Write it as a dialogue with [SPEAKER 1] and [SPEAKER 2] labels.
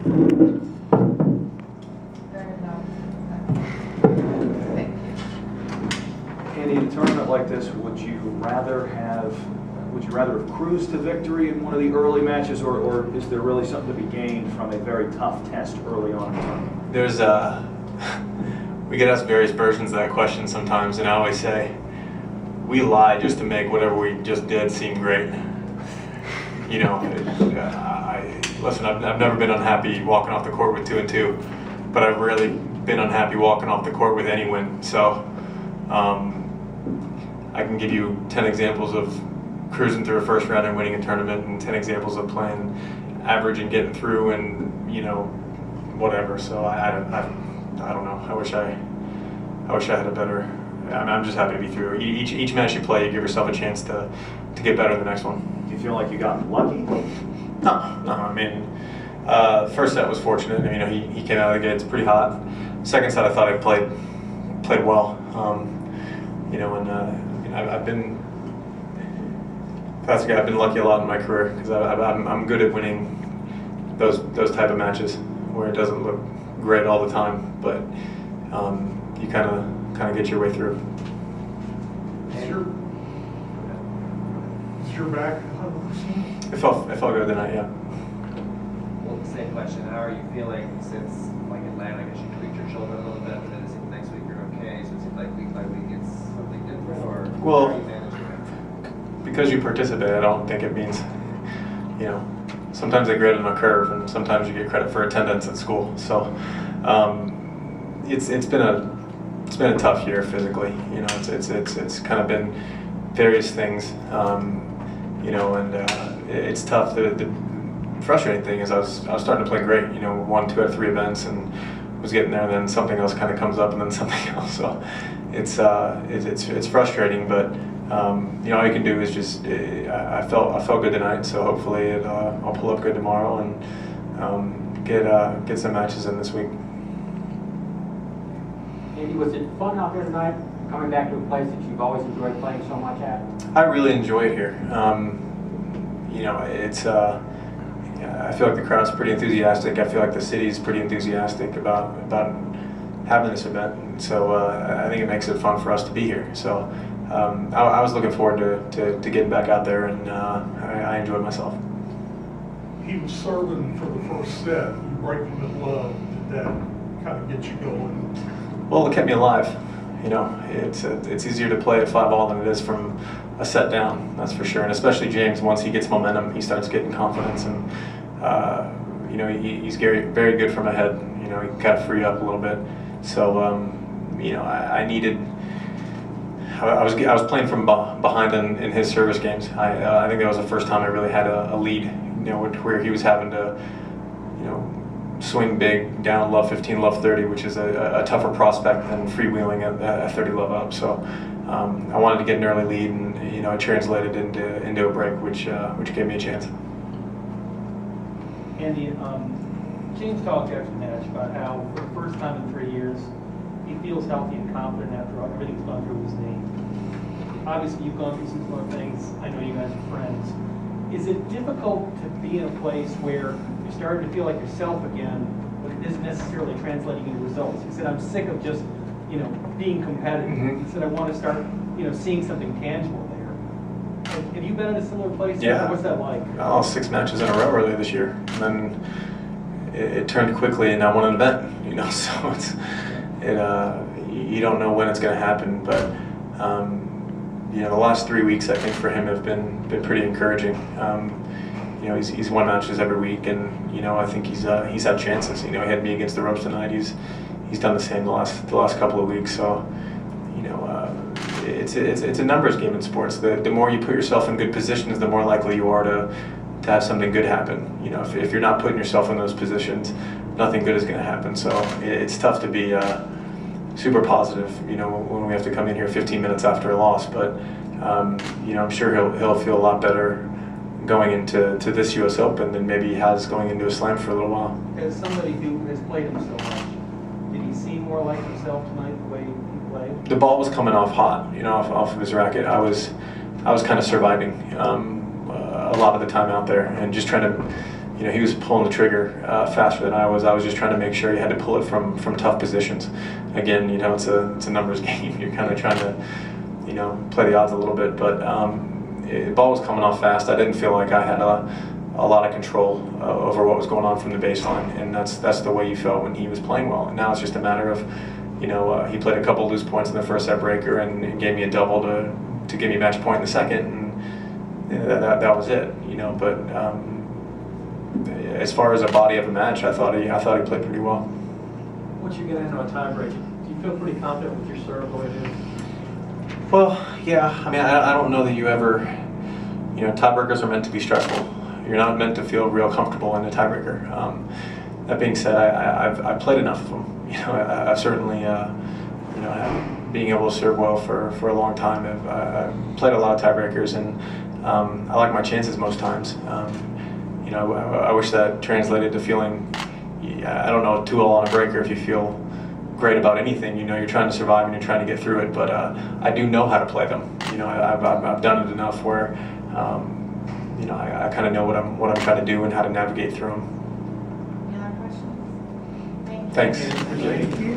[SPEAKER 1] Andy, in a tournament like this, would you rather have cruised to victory in one of the early matches, or is there really something to be gained from a very tough test early on in the tournament?
[SPEAKER 2] There's we get asked various versions of that question sometimes, and I always say we lie just to make whatever we just did seem great. You know, listen, I've never been unhappy walking off the court with 2-2, but I've rarely been unhappy walking off the court with any win. So I can give you 10 examples of cruising through a first round and winning a tournament, and 10 examples of playing average and getting through, and whatever. So I don't know. I wish I had a better. I'm just happy to be through. Each match you play, you give yourself a chance to get better in the next one.
[SPEAKER 1] Do you feel like you got lucky?
[SPEAKER 2] No. I mean, first set was fortunate. He came out of the gates pretty hot. Second set, I thought I played well. I've been. I've been lucky a lot in my career because I'm good at winning those type of matches where it doesn't look great all the time, but you kind of get your way through.
[SPEAKER 3] Is your back 100%?
[SPEAKER 2] It felt good tonight, yeah.
[SPEAKER 4] Well, the same question. How are you feeling since Atlanta? I guess you tweaked your shoulder a little bit, but then it seems next week you're okay. So it seems like week by week it's something different, or how are you managing it? Because you participate, I don't think it means, sometimes they grade on a curve, and sometimes you get credit for attendance at school. So it's been a tough year physically. It's kind of been various things. It's tough. The frustrating thing is I was starting to play great. 1, 2 out of 3 events, and was getting there. And then something else kind of comes up, and then something else. So it's frustrating, but all you can do is just. I felt good tonight, so hopefully I'll pull up good tomorrow and get some matches in this week.
[SPEAKER 5] Andy, was it fun out there tonight, coming back to a place that you've always enjoyed playing so much at?
[SPEAKER 2] I really enjoy it here. It's. I feel like the crowd's pretty enthusiastic. I feel like the city's pretty enthusiastic about having this event. And so I think it makes it fun for us to be here. So I was looking forward to getting back out there, and I enjoyed myself.
[SPEAKER 3] He was serving for the first set. You break him at love. Did that kind of get you going?
[SPEAKER 2] Well, it kept me alive. It's easier to play a 5-all than it is from a set down. That's for sure. And especially James, once he gets momentum, he starts getting confidence, and he's very, very good from ahead. He kind of freed up a little bit. So I needed. I was playing from behind in his service games. I think that was the first time I really had a lead. Where he was having to, swing big down love 15, love 30, which is a tougher prospect than freewheeling at 30 love up. So I wanted to get an early lead, and it translated into a break, which gave me a chance.
[SPEAKER 6] Andy, James talked after the match about how for the first time in 3 years he feels healthy and confident after everything's gone through his knee. Obviously, you've gone through some similar things. I know you guys are friends. Is it difficult to be in a place where you're starting to feel like yourself again, but it isn't necessarily translating into results? He said, I'm sick of just, being competitive.
[SPEAKER 2] Mm-hmm.
[SPEAKER 6] He said, I want to start, seeing something tangible there. Have you been in a similar place?
[SPEAKER 2] Yeah.
[SPEAKER 6] What's that like?
[SPEAKER 2] I lost 6 matches in a row earlier this year, and then it turned quickly, and I won an event. So it's you don't know when it's going to happen, but the last 3 weeks I think for him have been pretty encouraging. He's won matches every week, and I think he's had chances. He had me against the ropes tonight. He's done the same the last couple of weeks. So it's a numbers game in sports. The more you put yourself in good positions, the more likely you are to have something good happen. If you're not putting yourself in those positions, nothing good is going to happen. So it's tough to be super positive, when we have to come in here 15 minutes after a loss. But I'm sure he'll feel a lot better going into this U.S. Open than maybe he has going into a Slam for a little while.
[SPEAKER 6] As somebody who has played him so much, did he seem more like himself tonight the way he played?
[SPEAKER 2] The ball was coming off hot, off of his racket. I was kind of surviving a lot of the time out there, and just trying to you know, he was pulling the trigger faster than I was. I was just trying to make sure he had to pull it from tough positions. Again, you know, it's a numbers game. You're kind of trying to, you know, play the odds a little bit. But the ball was coming off fast. I didn't feel like I had a lot of control over what was going on from the baseline, and that's the way you felt when he was playing well. And now it's just a matter of, you know, he played a couple loose points in the first set breaker and gave me a double to give me match point in the second, and you know, that was it. You know, but as far as a body of a match, I thought he played pretty well.
[SPEAKER 6] Once you get into a tiebreak, do you feel pretty confident with your serve the way it is?
[SPEAKER 2] Well, yeah. I mean, I don't know that you ever, you know, tiebreakers are meant to be stressful. You're not meant to feel real comfortable in a tiebreaker. That being said, I've played enough of them. You know, I've certainly, you know, being able to serve well for a long time. I've played a lot of tiebreakers, and I like my chances most times. You know, I wish that translated to feeling, I don't know, 2-all on a breaker. If you feel great about anything, you know, you're trying to survive and you're trying to get through it. But I do know how to play them. You know, I've done it enough where, you know, I kind of know what I'm trying to do and how to navigate through them.
[SPEAKER 7] Any other questions? Thank you.
[SPEAKER 2] Thanks.
[SPEAKER 3] Thank you.